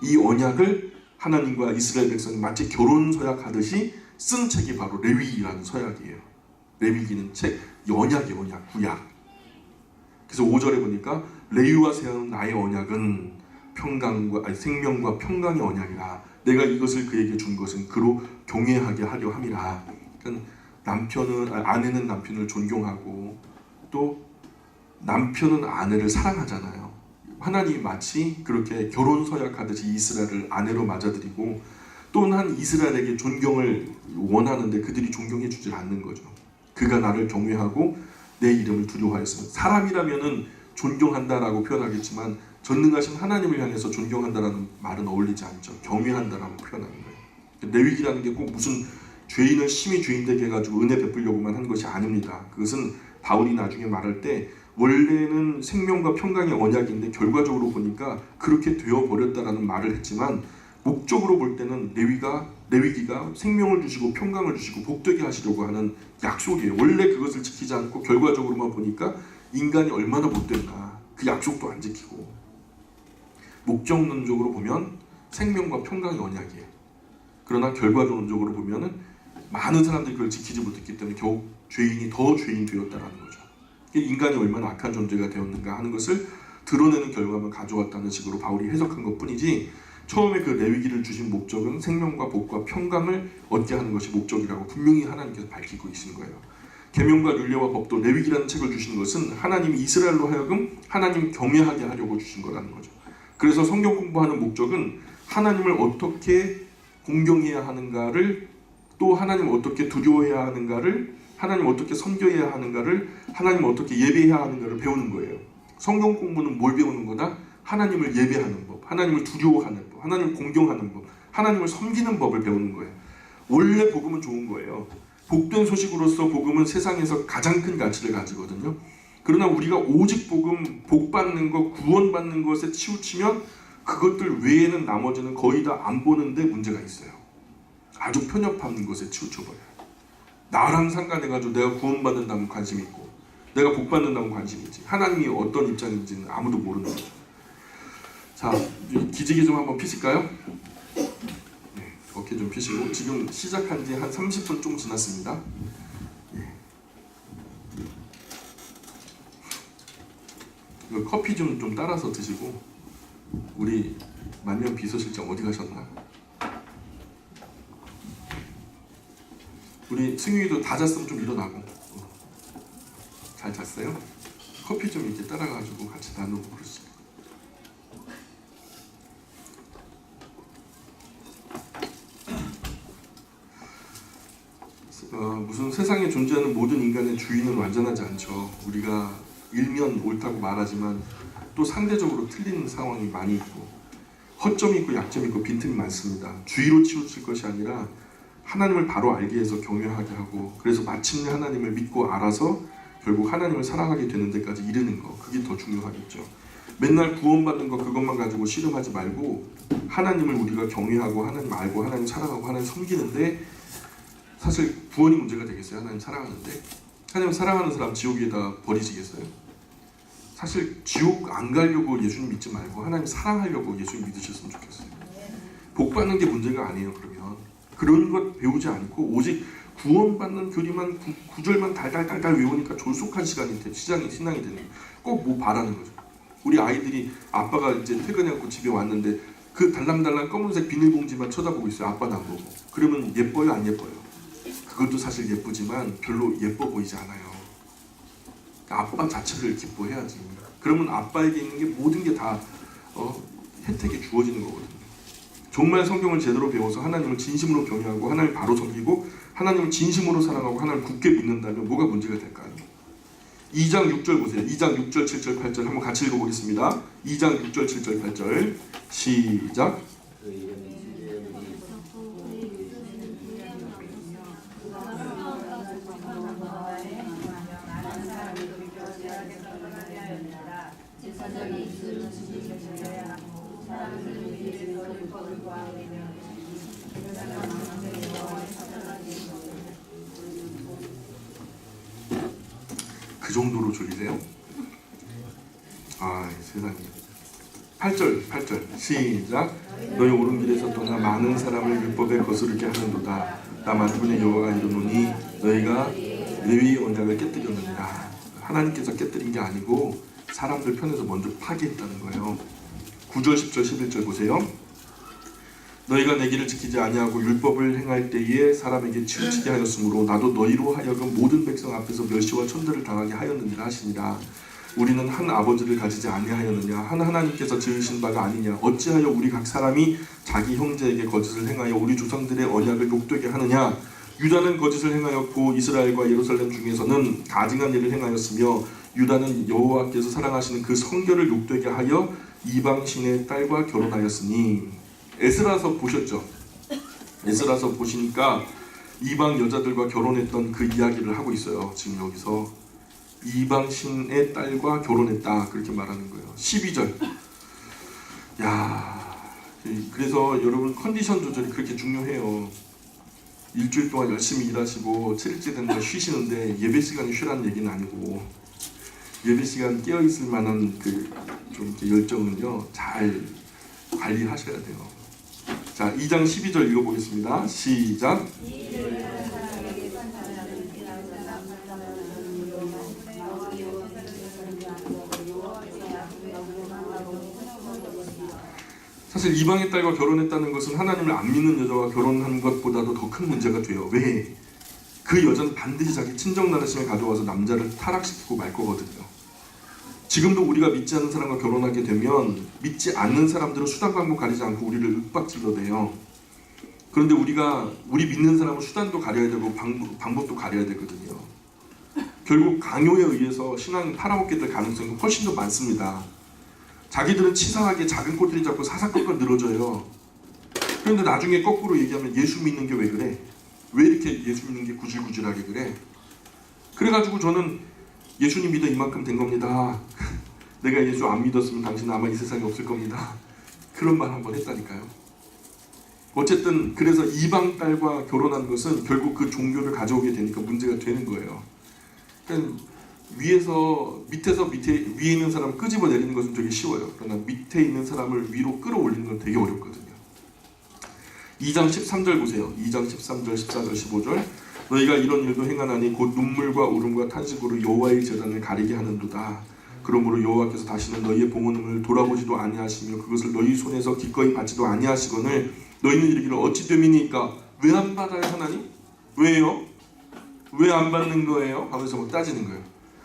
이 언약을 하나님과 이스라엘 백성이 마치 결혼 서약하듯이 쓴 책이 바로 레위기라는 서약이에요. 레위기는 책 언약이 언약 구약. 그래서 5절에 보니까 레위와 세운 나의 언약은 생명과 평강의 언약이라. 내가 이것을 그에게 준 것은 그로 경외하게 하려 함이라. 그러니까 아내는 남편을 존경하고 또 남편은 아내를 사랑하잖아요. 하나님이 마치 그렇게 결혼 서약하듯이 이스라엘을 아내로 맞아들이고 또한 이스라엘에게 존경을 원하는데 그들이 존경해 주질 않는 거죠. 그가 나를 경외하고 내 이름을 두려워하였으면 사람이라면은 존경한다라고 표현하겠지만 전능하신 하나님을 향해서 존경한다라는 말은 어울리지 않죠. 경외한다라고 표현하는 거예요. 레위기라는 게 꼭 무슨 죄인을 심히 죄인되게 해가지고 은혜 베풀려고만 한 것이 아닙니다. 그것은 바울이 나중에 말할 때 원래는 생명과 평강의 언약인데 결과적으로 보니까 그렇게 되어버렸다라는 말을 했지만 목적으로 볼 때는 레위기가 생명을 주시고 평강을 주시고 복되게 하시려고 하는 약속이에요. 원래 그것을 지키지 않고 결과적으로만 보니까 인간이 얼마나 못됐나. 그 약속도 안 지키고. 목적론적으로 보면 생명과 평강의 언약이에요. 그러나 결과론적으로 보면은 많은 사람들이 그걸 지키지 못했기 때문에 결국 죄인이 더 죄인 되었다라는 거죠. 인간이 얼마나 악한 존재가 되었는가 하는 것을 드러내는 결과만 가져왔다는 식으로 바울이 해석한 것뿐이지 처음에 그 레위기를 주신 목적은 생명과 복과 평강을 얻게 하는 것이 목적이라고 분명히 하나님께서 밝히고 있는 거예요. 계명과 율례와 법도 레위기라는 책을 주신 것은 하나님이 이스라엘로 하여금 하나님 경외하게 하려고 주신 거라는 거죠. 그래서 성경 공부하는 목적은 하나님을 어떻게 공경해야 하는가를 또 하나님을 어떻게 두려워해야 하는가를 하나님을 어떻게 섬겨야 하는가를 하나님을 어떻게 예배해야 하는가를 배우는 거예요. 성경 공부는 뭘 배우는 거다? 하나님을 예배하는 법, 하나님을 두려워하는 법, 하나님을 공경하는 법, 하나님을 섬기는 법을 배우는 거예요. 원래 복음은 좋은 거예요. 복된 소식으로서 복음은 세상에서 가장 큰 가치를 가지거든요. 그러나 우리가 오직 복음, 복받는 것, 구원받는 것에 치우치면 그것들 외에는 나머지는 거의 다 안 보는데 문제가 있어요. 아주 편협한 것에 치우쳐버려요. 나랑 상관해가지고 내가 구원받는다면 관심 있고 내가 복받는다면 관심 있지. 하나님이 어떤 입장인지는 아무도 모르는 거죠. 자, 기지개 좀 한번 피실까요? 네, 어깨 좀 피시고. 지금 시작한 지 한 30분 좀 지났습니다. 예. 이거 커피 좀 따라서 드시고. 우리 만년 비서실장 어디 가셨나? 우리 승윤이도 다 잤으면 좀 일어나고. 잘 잤어요? 커피 좀 이렇게 따라가지고 같이 나누고 그러시죠. 무슨 세상에 존재하는 모든 인간의 주인은 완전하지 않죠. 우리가 일면 옳다고 말하지만 또 상대적으로 틀린 상황이 많이 있고 허점이 있고 약점이 있고 빈틈이 많습니다. 주의로 치우칠 것이 아니라 하나님을 바로 알게 해서 경외하게 하고, 그래서 마침내 하나님을 믿고 알아서 결국 하나님을 사랑하게 되는 데까지 이르는 거, 그게 더 중요하겠죠. 맨날 구원받는 거 그것만 가지고 씨름하지 말고 하나님을 우리가 경외하고 하나님 알고 하나님 사랑하고 하나님 섬기는데, 사실 구원이 문제가 되겠어요? 하나님 사랑하는데 하나님 사랑하는 사람 지옥에다 버리시겠어요? 사실 지옥 안 가려고 예수님 믿지 말고 하나님 사랑하려고 예수님 믿으셨으면 좋겠어요. 복 받는 게 문제가 아니에요. 그러면 그런 것 배우지 않고 오직 구원받는 교리만 구절만 달달달달 외우니까 졸속한 신앙이 되는 거예요. 꼭 뭐 바라는 거죠. 우리 아이들이 아빠가 이제 퇴근해갖고 집에 왔는데 그 달랑달랑 검은색 비닐봉지만 쳐다보고 있어요. 아빠는 안 보고. 그러면 예뻐요? 안 예뻐요? 그것도 사실 예쁘지만 별로 예뻐 보이지 않아요. 아빠 자체를 기뻐해야지. 그러면 아빠에게 있는 게 모든 게 다 혜택이 주어지는 거거든요. 정말 성경을 제대로 배워서 하나님을 진심으로 경외하고 하나님을 바로 섬기고 하나님을 진심으로 사랑하고 하나님을 굳게 믿는다면 뭐가 문제가 될까요? 2장 6절 보세요. 2장 6절 7절 8절 한번 같이 읽어보겠습니다. 2장 6절 7절 8절 시작. 그 정도로 졸리세요? 아, 세상에. 8절 시작. 너희 오른 길에서 떠나 많은 사람을 율법에 거스르게 하는도다. 나 만군의 여호와가 이르노니 너희가 레위 언약을 깨뜨렸느니라. 하나님께서 깨뜨린 게 아니고 사람들 편에서 먼저 파괴했다는 거예요. 9절 10절 11절 보세요. 너희가 내 길을 지키지 아니하고 율법을 행할 때에 사람에게 치우치게 하였으므로 나도 너희로 하여금 모든 백성 앞에서 멸시와 천대를 당하게 하였느니라 하시니라. 우리는 한 아버지를 가지지 아니하였느냐? 한 하나님께서 지으신 바가 아니냐? 어찌하여 우리 각 사람이 자기 형제에게 거짓을 행하여 우리 조상들의 언약을 욕되게 하느냐? 유다는 거짓을 행하였고 이스라엘과 예루살렘 중에서는 가증한 일을 행하였으며 유다는 여호와께서 사랑하시는 그 성결을 욕되게 하여 이방신의 딸과 결혼하였으니. 에스라서 보셨죠? 에스라서 보시니까 이방 여자들과 결혼했던 그 이야기를 하고 있어요. 지금 여기서 이방신의 딸과 결혼했다 그렇게 말하는 거예요. 12절. 야, 그래서 여러분 컨디션 조절이 그렇게 중요해요. 일주일 동안 열심히 일하시고 7일째 된 날 쉬시는데 예배 시간이 쉬라는 얘기는 아니고, 예배 시간 깨어 있을 만한 그 좀 열정은요 잘 관리하셔야 돼요. 자, 2장 12절 읽어보겠습니다. 시작. 사실 이방의 딸과 결혼했다는 것은 하나님을 안 믿는 여자와 결혼한 것보다도 더 큰 문제가 돼요. 왜? 그 여자는 반드시 자기 친정 나라심에 가져와서 남자를 타락시키고 말 거거든요. 지금도 우리가 믿지 않는 사람과 결혼하게 되면 믿지 않는 사람들은 수단 방법 가리지 않고 우리를 윽박질러대요. 그런데 우리 믿는 사람은 수단도 가려야 되고 방법도 가려야 되거든요. 결국 강요에 의해서 신앙이 팔아먹게 될 가능성이 훨씬 더 많습니다. 자기들은 치사하게 작은 꼬투리 잡고 사사건건 늘어져요. 그런데 나중에 거꾸로 얘기하면 예수 믿는 게 왜 그래? 왜 이렇게 예수 믿는 게 구질구질하게 그래? 그래가지고 저는 예수님 믿어 이만큼 된 겁니다. 내가 예수 안 믿었으면 당신은 아마 이 세상에 없을 겁니다. 그런 말 한번 했다니까요. 어쨌든 그래서 이방 딸과 결혼한 것은 결국 그 종교를 가져오게 되니까 문제가 되는 거예요. 그러니까 밑에 위에 있는 사람을 끄집어 내리는 것은 되게 쉬워요. 그러나 밑에 있는 사람을 위로 끌어올리는 건 되게 어렵거든요. 2장 13절 보세요. 2장 13절, 14절, 15절. 너희가 이런 일도 행하나니 곧 눈물과 울음과 탄식으로 여호와의 제단을 가리게 하는도다. 그러므로 여호와께서 다시는 너희의 봉헌을 돌아보지도 아니하시며 그것을 너희 손에서 기꺼이 받지도 아니하시거늘 너희는 이르기를 어찌 됨이니까? 왜 안 받아요 하나님? 왜요? 왜 안 받는 거예요? 하면서 막 따지는 거예요.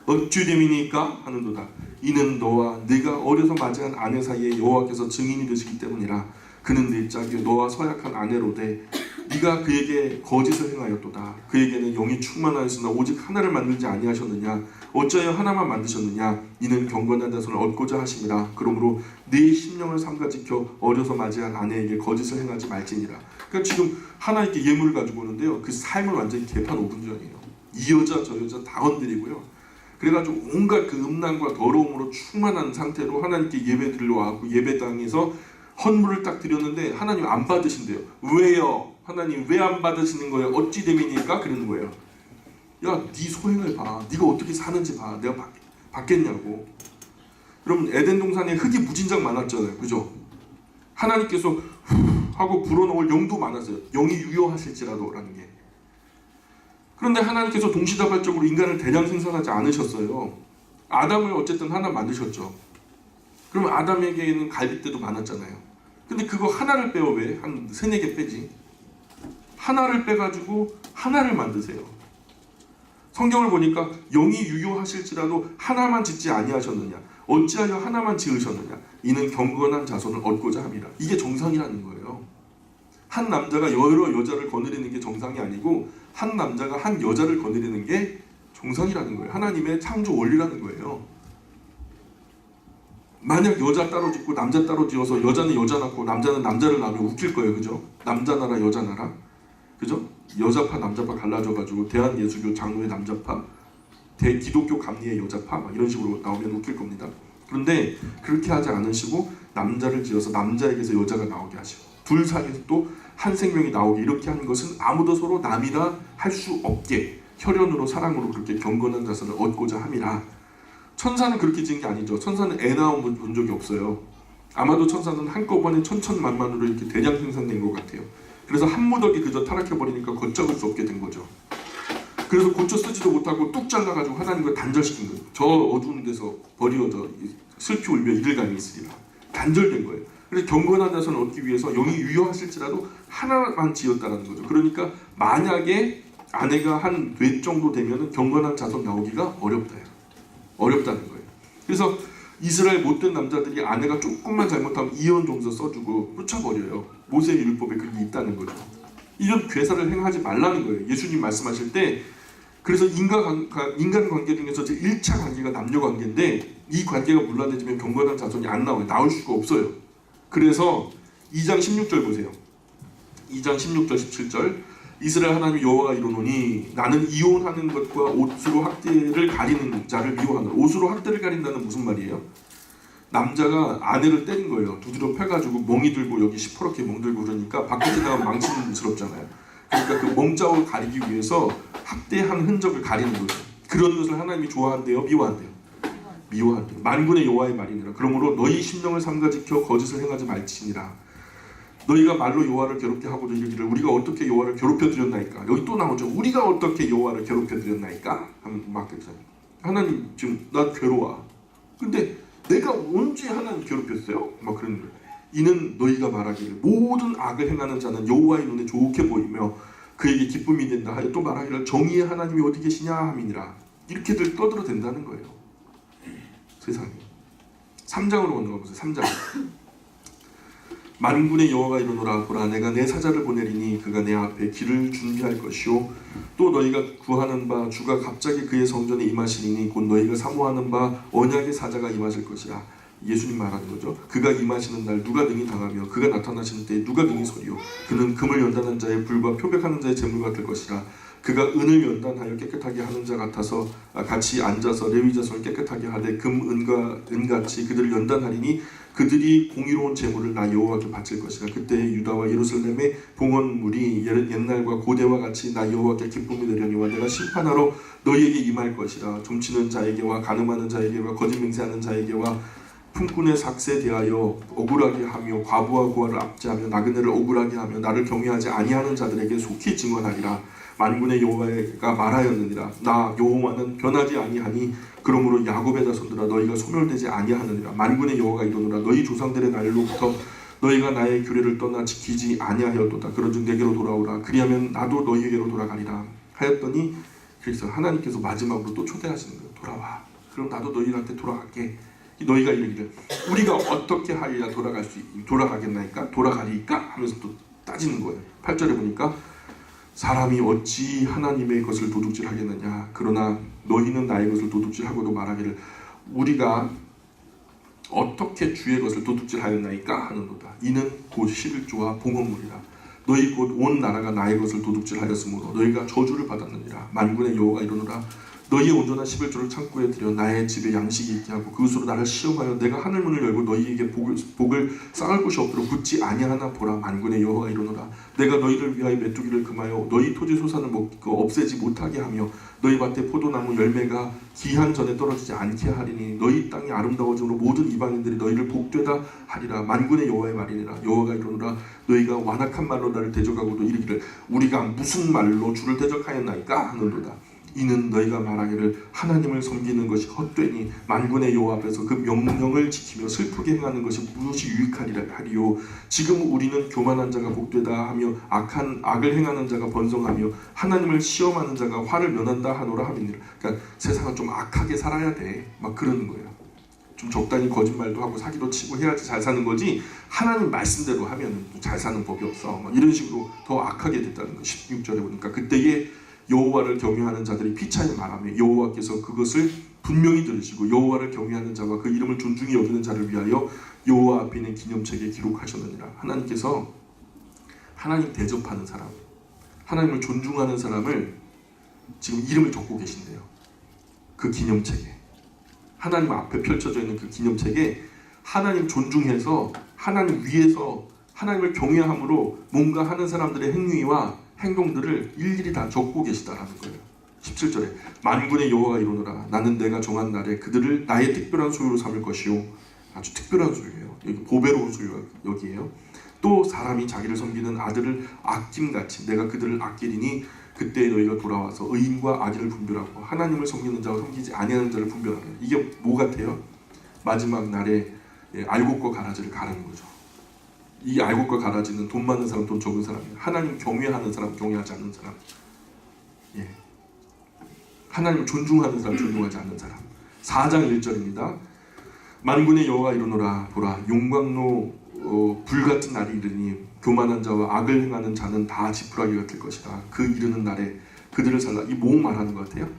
어찌 됨이니까? 하는도다. 이는 너와 네가 어려서 맞이한 아내 사이에 여호와께서 증인이 되시기 때문이라. 그는 네 짝이 너와 서약한 아내로되 네가 그에게 거짓을 행하였도다. 그에게는 영이 충만하였으나 오직 하나를 만들지 아니하셨느냐? 어찌하여 하나만 만드셨느냐? 이는 경건한 자손을 얻고자 하심이라. 그러므로 네 심령을 삼가지켜 어려서 맞이한 아내에게 거짓을 행하지 말지니라. 그러니까 지금 하나님께 예물을 가지고 오는데요, 그 삶을 완전히 개판 5분전이에요. 이 여자 저 여자 다 건드리고요. 그래가지고 온갖 그 음란과 더러움으로 충만한 상태로 하나님께 예배드리러 와고 예배당에서 헌물을 딱 드렸는데 하나님 안 받으신대요. 왜요? 하나님 왜 안 받으시는 거예요? 어찌 됨이니까? 그러는 거예요. 야, 네 소행을 봐. 네가 어떻게 사는지 봐. 내가 받겠냐고. 여러분 에덴 동산에 흙이 무진장 많았잖아요. 그죠? 하나님께서 하고 불어넣을 영도 많았어요. 영이 유효하실지라도 라는 게. 그런데 하나님께서 동시다발적으로 인간을 대량 생산하지 않으셨어요. 아담을 어쨌든 하나 만드셨죠. 그럼 아담에게는 갈빗대도 많았잖아요. 근데 그거 하나를 빼요. 왜? 한 3-4개 빼지. 하나를 빼가지고 하나를 만드세요. 성경을 보니까 영이 유효하실지라도 하나만 짓지 아니하셨느냐? 어찌하여 하나만 지으셨느냐? 이는 경건한 자손을 얻고자 함이라. 이게 정상이라는 거예요. 한 남자가 여러 여자를 거느리는 게 정상이 아니고 한 남자가 한 여자를 거느리는 게 정상이라는 거예요. 하나님의 창조 원리라는 거예요. 만약 여자 따로 짓고 남자 따로 지어서 여자는 여자 낳고 남자는 남자를 낳으면 웃길 거예요. 그죠? 남자 나라 여자 나라. 그죠? 여자파 남자파 갈라져가지고 대한예수교 장로의 남자파, 대기독교 감리의 여자파 막 이런 식으로 나오면 웃길 겁니다. 그런데 그렇게 하지 않으시고 남자를 지어서 남자에게서 여자가 나오게 하시고 둘 사이에서 또 한 생명이 나오게 이렇게 하는 것은 아무도 서로 남이라 할 수 없게 혈연으로 사랑으로 그렇게 경건한 자손을 얻고자 함이라. 천사는 그렇게 지은 게 아니죠. 천사는 애 낳은 본 적이 없어요. 아마도 천사는 한꺼번에 천천만만으로 이렇게 대량 생산된 것 같아요. 그래서 한 무더기 그저 타락해버리니까 걷잡을 수 없게 된 거죠. 그래서 고쳐 쓰지도 못하고 뚝 잘라가지고 하나님과 단절시킨 거예요. 저 어두운 데서 버리어져 슬피 울며 이들감이 있으리라. 단절된 거예요. 그래서 경건한 자손을 얻기 위해서 영이 유효하실지라도 하나만 지었다는 거죠. 그러니까 만약에 아내가 한 뇌 정도 되면 경건한 자손 나오기가 어렵다는 거예요. 그래서 이스라엘 못된 남자들이 아내가 조금만 잘못하면 이혼 동서 써주고 쫓아버려요. 모세의 율법에 그게 있다는 거죠. 이런 괴사를 행하지 말라는 거예요. 예수님 말씀하실 때. 그래서 인간관계 중에서 제 1차 관계가 남녀관계인데 이 관계가 물란해지면 경건한 자손이 안 나와요. 나올 수가 없어요. 그래서 2장 16절 보세요. 2장 16절 17절 이스라엘 하나님 여호와가 이르노니 나는 이혼하는 것과 옷으로 학대를 가리는 자를 미워하노라. 옷으로 학대를 가린다는 무슨 말이에요? 남자가 아내를 때린 거예요. 두드려 패가지고 멍이 들고 여기 시퍼렇게 멍들고 그러니까 밖에 나가면 망신스럽잖아요. 그러니까 그 멍자국을 가리기 위해서 학대한 흔적을 가리는 거죠. 그런 것을 하나님이 좋아한대요? 미워한대요? 미워한대요. 만군의 여호와의 말이니라. 그러므로 너희 심령을 삼가지켜 거짓을 행하지 말지니라. 너희가 말로 여호와를 괴롭게 하고도 이르기를 우리가 어떻게 여호와를 괴롭혀 드렸나이까. 여기 또 나오죠. 우리가 어떻게 여호와를 괴롭혀 드렸나이까 하면 막 그러잖아요. 하나님 지금 나 괴로워. 근데 내가 언제 하나님 괴롭혔어요? 막 그러는 거예요. 이는 너희가 말하기를 모든 악을 행하는 자는 여호와의 눈에 좋게 보이며 그에게 기쁨이 된다 하여 또 말하기를 정의의 하나님이 어디 계시냐 함이니라. 이렇게들 떠들어댄다는 거예요. 세상에. 3장으로 건너가 보세요. 3장. 만군의 여호와가 이르노라. 보라 내가 내 사자를 보내리니 그가 내 앞에 길을 준비할 것이요 또 너희가 구하는 바 주가 갑자기 그의 성전에 임하시리니 곧 너희가 사모하는 바 언약의 사자가 임하실 것이라. 예수님 말하는 거죠. 그가 임하시는 날 누가 능히 당하며 그가 나타나시는 때에 누가 능히 서리요. 그는 금을 연단한 자의 불과 표백하는 자의 재물 같을 것이라. 그가 은을 연단하여 깨끗하게 하는 자 같아서 같이 앉아서 레위 자손을 깨끗하게 하되 금 은과 은같이 그들을 연단하리니 그들이 공의로운 제물을 나 여호와께 바칠 것이라. 그때 유다와 예루살렘의 봉헌물이 옛날과 고대와 같이 나 여호와께 기쁨이 되려니와 내가 심판하러 너희에게 임할 것이라. 점치는 자에게와 간음하는 자에게와 거짓 맹세하는 자에게와 품꾼의 삭세에 대하여 억울하게 하며 과부와 고아를 압제하며 나그네를 억울하게 하며 나를 경외하지 아니하는 자들에게 속히 증언하리라. 만군의 여호와가 말하였느니라. 나 여호와는 변하지 아니하니 그러므로 야곱의 자손들아 너희가 소멸되지 아니하느니라. 만군의 여호와가 이르노라. 너희 조상들의 날로부터 너희가 나의 규례를 떠나 지키지 아니하였도다. 그런즉 내게로 돌아오라. 그리하면 나도 너희에게로 돌아가리라 하였더니, 그래서 하나님께서 마지막으로 또 초대하시는 거예요. 돌아와. 그럼 나도 너희한테 돌아갈게. 너희가 이르기를 우리가 어떻게 하여야 돌아가겠나이까? 돌아가리까? 하면서 또 따지는 거예요. 8절에 보니까 사람이 어찌 하나님의 것을 도둑질하겠느냐. 그러나 너희는 나의 것을 도둑질하고도 말하기를 우리가 어떻게 주의 것을 도둑질하였나이까 하는도다. 이는 곧 11조와 봉헌물이라. 너희 곧 온 나라가 나의 것을 도둑질하였으므로 너희가 저주를 받았느니라. 만군의 여호와가 이르노라. 너희의 온전한 11조를 창고에 들여 나의 집에 양식이 있게 하고 그것으로 나를 시험하여 내가 하늘문을 열고 너희에게 복을 쌓을 곳이 없도록 붙지 아니하나 보라. 만군의 여호와가 이르노라. 내가 너희를 위하여 메뚜기를 금하여 너희 토지 소산을 없애지 못하게 하며 너희 밭에 포도나무 열매가 기한 전에 떨어지지 않게 하리니 너희 땅이 아름다워짐으로 모든 이방인들이 너희를 복되다 하리라. 만군의 여호와의 말이니라. 여호와가 이르노라. 너희가 완악한 말로 나를 대적하고도 이르기를 우리가 무슨 말로 주를 대적하였나이까 하는도다. 이는 너희가 말하기를 하나님을 섬기는 것이 헛되니 만군의 여호와 앞에서 그 명령을 지키며 슬프게 행하는 것이 무엇이 유익하리요. 지금 우리는 교만한 자가 복되다 하며 악을 행하는 자가 번성하며 하나님을 시험하는 자가 화를 면한다 하노라 하미니라. 그러니까 세상은 좀 악하게 살아야 돼. 막 그러는 거예요. 좀 적당히 거짓말도 하고 사기도 치고 해야지 잘 사는 거지. 하나님 말씀대로 하면 잘 사는 법이 없어. 막 이런 식으로 더 악하게 됐다는 거. 16절에 보니까 그때에 여호와를 경외하는 자들이 피차에 말하며 여호와께서 그것을 분명히 들으시고 여호와를 경외하는 자와 그 이름을 존중히 여기는 자를 위하여 여호와 앞에 있는 기념책에 기록하셨느니라. 하나님께서 하나님 대접하는 사람, 하나님을 존중하는 사람을 지금 이름을 적고 계신대요. 그 기념책에, 하나님 앞에 펼쳐져 있는 그 기념책에 하나님 존중해서 하나님 위에서 하나님을 경외함으로 뭔가 하는 사람들의 행위와 행동들을 일일이 다 적고 계시다라는 거예요. 17절에 만군의 여호와가 이르노라. 나는 내가 정한 날에 그들을 나의 특별한 소유로 삼을 것이요. 아주 특별한 소유예요. 여기 보배로운 소유가 여기에요. 또 사람이 자기를 섬기는 아들을 아낌같이 내가 그들을 아끼리니 그때 너희가 돌아와서 의인과 악인을 분별하고 하나님을 섬기는 자와 섬기지 아니하는 자를 분별하라. 이게 뭐 같아요? 마지막 날에 알곡과 가라지를 가르는 거죠. 이 알곡과 가라지는 돈 많은 사람, 돈 적은 사람이에요. 하나님 경외하는 사람, 경외하지 않는 사람. 예. 하나님을 존중하는 사람, 존중하지 않는 사람. 4장 1절입니다. 만군의 여호와가 이르노라. 보라, 용광로 불같은 날이 이르니 교만한 자와 악을 행하는 자는 다 지푸라기 같을 것이다. 그 이르는 날에 그들을 살라. 이 뭐 말하는 것 같아요?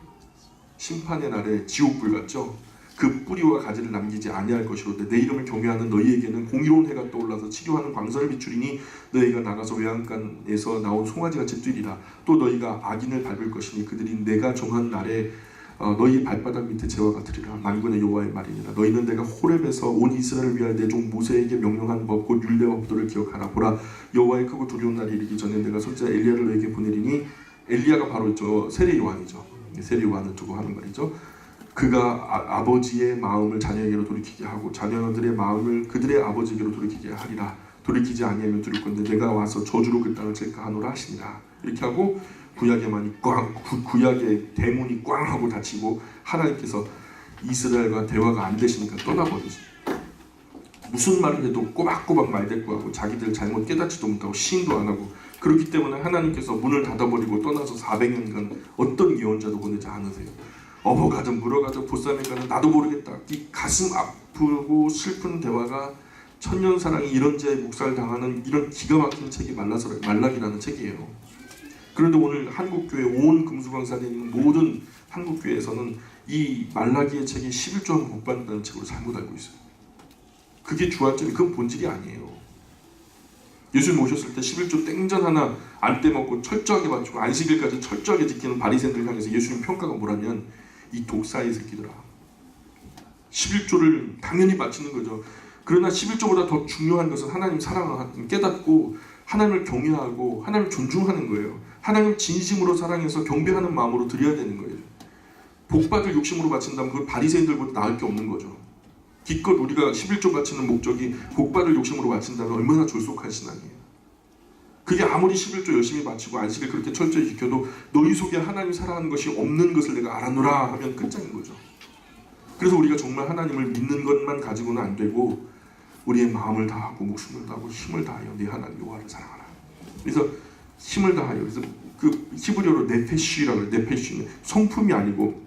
심판의 날에 지옥불 같죠? 그 뿌리와 가지를 남기지 아니할 것이로되 내 이름을 경외하는 너희에게는 공의로운 해가 떠올라서 치료하는 광선을 비추리니 너희가 나가서 외양간에서 나온 송아지같이 뛰리라. 또 너희가 악인을 밟을 것이니 그들이 내가 정한 날에 너희 발바닥 밑에 재와 같으리라. 만군의 여호와의 말이니라. 너희는 내가 호렙에서 온 이스라엘을 위하여 내 종 모세에게 명령한 법 곧 율례와 법도를 기억하라. 보라, 여호와의 크고 두려운 날이 이르기 전에 내가 선지자 엘리야를 너희에게 보내리니, 엘리야가 바로 세례 요한이죠. 세례 요한을 두고 하는 말이죠. 그가 아버지의 마음을 자녀에게로 돌이키게 하고 자녀들의 마음을 그들의 아버지에게로 돌이키게 하리라. 돌이키지 아니하면 들을 건데 내가 와서 저주로 그 땅을 칠까 하노라 하시니라. 이렇게 하고 구약의 만이 구약의 대문이 꽝 하고 닫히고 하나님께서 이스라엘과 대화가 안 되시니까 떠나버리죠. 무슨 말을 해도 꼬박꼬박 말대꾸하고 자기들 잘못 깨닫지도 못하고 시인도 안 하고 그렇기 때문에 하나님께서 문을 닫아버리고 떠나서 400년간 어떤 예언자도 보내지 않으세요. 업어가든 물어가든 보쌈에 가든 나도 모르겠다. 이 가슴 아프고 슬픈 대화가 천년사랑이 이런저에 묵살당하는 이런 기가 막힌 책이 말락이라는 책이에요. 그런데 오늘 한국교회 온 금수강산에 있는 모든 한국교회에서는 이 말라기의 책이 11조는 못 받는다는 책으로 잘못 알고 있어요. 그게 주안점이 그건 본질이 아니에요. 예수님 오셨을 때 11조 땡전 하나 안 떼먹고 철저하게 바치고 안식일까지 철저하게 지키는 바리새인들 향해서 예수님 평가가 뭐라면 이 독사의 새끼들아, 11조를 당연히 바치는 거죠. 그러나 11조보다 더 중요한 것은 하나님 사랑을 깨닫고 하나님을 경외하고 하나님을 존중하는 거예요. 하나님을 진심으로 사랑해서 경배하는 마음으로 드려야 되는 거예요. 복받을 욕심으로 바친다면 그건 바리새인들보다 나을 게 없는 거죠. 기껏 우리가 11조 바치는 목적이 복받을 욕심으로 바친다면 얼마나 졸속한 신앙이에요. 그게 아무리 11조 열심히 바치고 안식을 그렇게 철저히 지켜도 너희 속에 하나님 사랑하는 것이 없는 것을 내가 알아노라 하면 끝장인 거죠. 그래서 우리가 정말 하나님을 믿는 것만 가지고는 안 되고 우리의 마음을 다하고 목숨을 다하고 힘을 다하여 네 하나님 여호와를 사랑하라. 그래서 힘을 다하여, 그래서 그 히브리어로 네페시라고 해요. 네페시는 성품이 아니고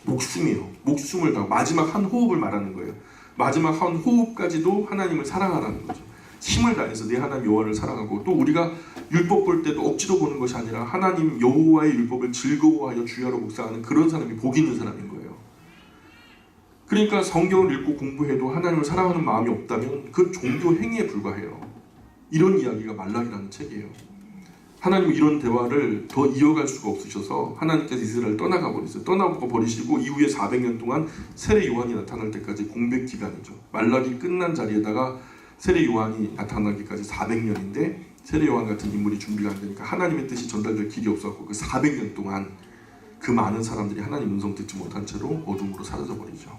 목숨이에요. 목숨을 다하고 마지막 한 호흡을 말하는 거예요. 마지막 한 호흡까지도 하나님을 사랑하라는 거죠. 힘을 다해서 내 하나님 여호와를 사랑하고, 또 우리가 율법 볼 때도 억지로 보는 것이 아니라 하나님 여호와의 율법을 즐거워하여 주야로 묵상하는 그런 사람이 복 있는 사람인 거예요. 그러니까 성경을 읽고 공부해도 하나님을 사랑하는 마음이 없다면 그 종교 행위에 불과해요. 이런 이야기가 말라기라는 책이에요. 하나님은 이런 대화를 더 이어갈 수가 없으셔서 하나님께서 이스라엘을 떠나가 버리세요. 떠나고 버리시고 이후에 400년 동안 세례 요한이 나타날 때까지 공백 기간이죠. 말라기 끝난 자리에다가 세례 요한이 나타나기까지 400년인데 세례 요한 같은 인물이 준비가 안 되니까 하나님의 뜻이 전달될 길이 없었고 그 400년 동안 그 많은 사람들이 하나님 음성 듣지 못한 채로 어둠으로 사라져 버리죠.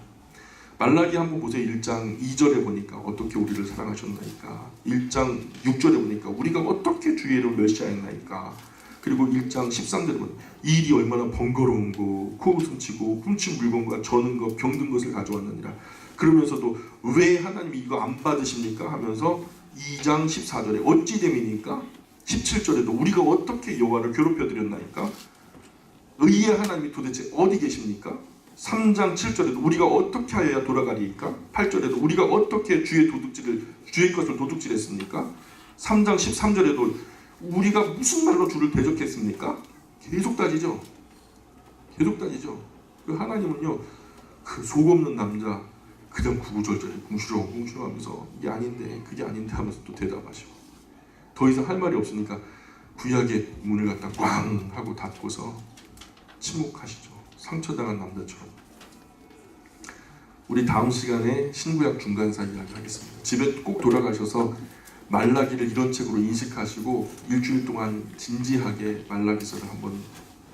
말라기 한번 보세요. 1장 2절에 보니까 어떻게 우리를 사랑하셨나이까, 1장 6절에 보니까 우리가 어떻게 주의 이름을 멸시하였나이까, 그리고 1장 13절에 보니까 이 일이 얼마나 번거로운 거, 코웃음 치고 훔친 물건과 저는 것, 병든 것을 가져왔느니라. 그러면서도 왜 하나님이 이거 안 받으십니까 하면서 2장 14절에 어찌 됨이니까, 17절에도 우리가 어떻게 여호와를 괴롭혀드렸나이까, 의의 하나님이 도대체 어디 계십니까? 3장 7절에도 우리가 어떻게 하여야 돌아가리이까? 8절에도 우리가 어떻게 주의 것을 도둑질했습니까? 3장 13절에도 우리가 무슨 말로 주를 대적했습니까? 계속 따지죠. 계속 따지죠. 그 하나님은요, 그 속 없는 남자 그냥 구구절절해 궁시렁궁시렁하면서 이게 아닌데 그게 아닌데 하면서 또 대답하시고, 더 이상 할 말이 없으니까 구약의 문을 갖다 꽝 하고 닫고서 침묵하시죠. 상처당한 남자처럼. 우리 다음 시간에 신구약 중간사 이야기 하겠습니다. 집에 꼭 돌아가셔서 말라기를 이런 책으로 인식하시고 일주일 동안 진지하게 말라기서를 한번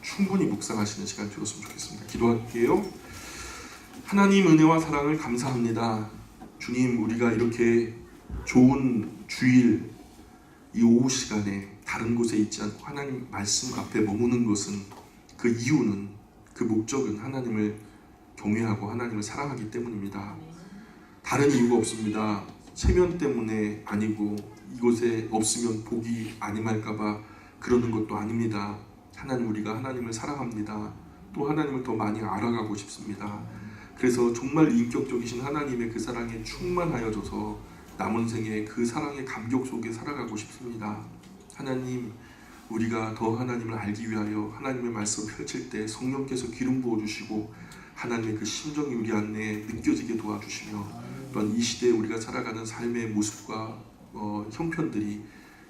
충분히 묵상하시는 시간 되었으면 좋겠습니다. 기도할게요. 하나님 은혜와 사랑을 감사합니다. 주님, 우리가 이렇게 좋은 주일 이 오후 시간에 다른 곳에 있지 않고 하나님 말씀 앞에 머무는 것은, 그 이유는, 그 목적은 하나님을 경외하고 하나님을 사랑하기 때문입니다. 다른 이유가 없습니다. 체면 때문에 아니고 이곳에 없으면 복이 아님할까봐 그러는 것도 아닙니다. 하나님, 우리가 하나님을 사랑합니다. 또 하나님을 더 많이 알아가고 싶습니다. 그래서 정말 인격적이신 하나님의 그 사랑에 충만하여져서 남은 생에 그 사랑의 감격 속에 살아가고 싶습니다. 하나님, 우리가 더 하나님을 알기 위하여 하나님의 말씀을 펼칠 때 성령께서 기름 부어주시고 하나님의 그 심정이 우리 안에 느껴지게 도와주시며, 또한 이 시대에 우리가 살아가는 삶의 모습과 형편들이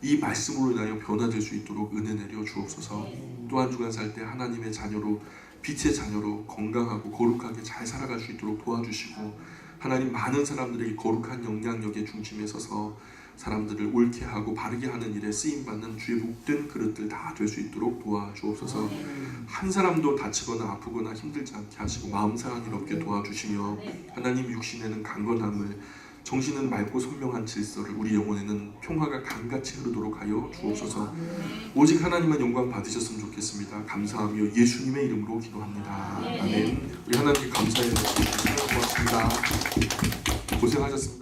이 말씀으로 인하여 변화될 수 있도록 은혜 내려 주옵소서. 또 한 주간 살 때 하나님의 자녀로, 빛의 자녀로 건강하고 거룩하게 잘 살아갈 수 있도록 도와주시고, 하나님 많은 사람들에게 거룩한 영향력의 중심에 서서 사람들을 옳게 하고 바르게 하는 일에 쓰임받는 주의 복된 그릇들 다 될 수 있도록 도와주옵소서. 한 사람도 다치거나 아프거나 힘들지 않게 하시고 마음 상한 일 없게 도와주시며, 하나님 육신에는 강건함을, 정신은 맑고 선명한 질서를, 우리 영혼에는 평화가 강같이 흐르도록 하여 주옵소서. 오직 하나님만 영광 받으셨으면 좋겠습니다. 감사하며 예수님의 이름으로 기도합니다. 아멘. 우리 하나님께 감사의 말씀 고맙습니다. 고생하셨습니다.